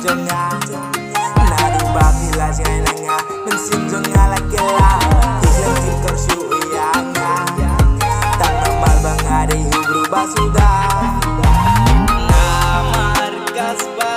jonga nadu babila jainanga mensin jonga lakela kujen tintor suyanga tak nambal bangade hubru basuda namar kasba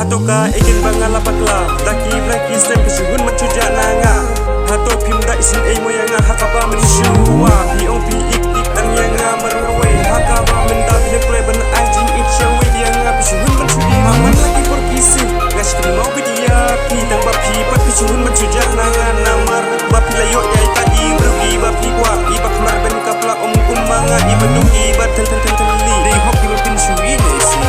Hatoka egin bangala pakla daki braki sem kesuhun mencuja nanga hato pimda isin ei moyanga hakaba mensyuwa piong pi ik dan yanga merwe hakaba menda bile ben anjing itchawi yanga kesuhun mencuja aman lagi perkisi gas kino bidia pi tang bapi pat kesuhun mencuja nanga namar bapi layo yai ta ibrugi bapi kwa ibak mar ben kapla manga ibadung ibat ten li dei hok ibin syuwi nesi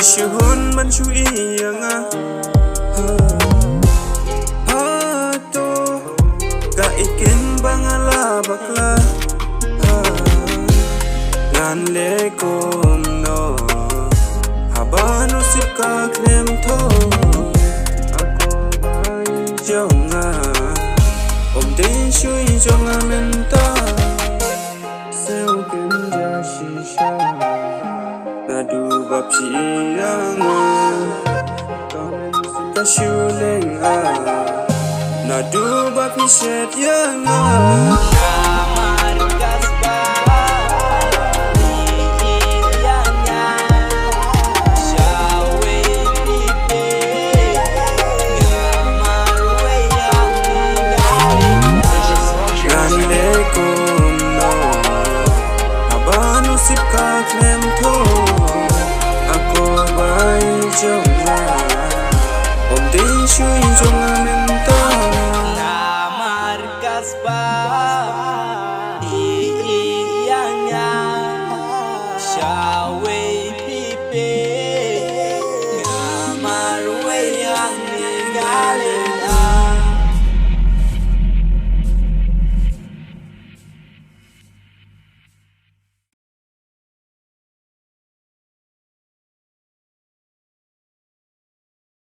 Syuhun mansui yanga hato ka ikin bangala bakla ngan lekom no habano sipka krem to ako bai jonga om den shui jonga menta seu kenja shisha nadu bapi yanga kashulenga nadu bapi set yanga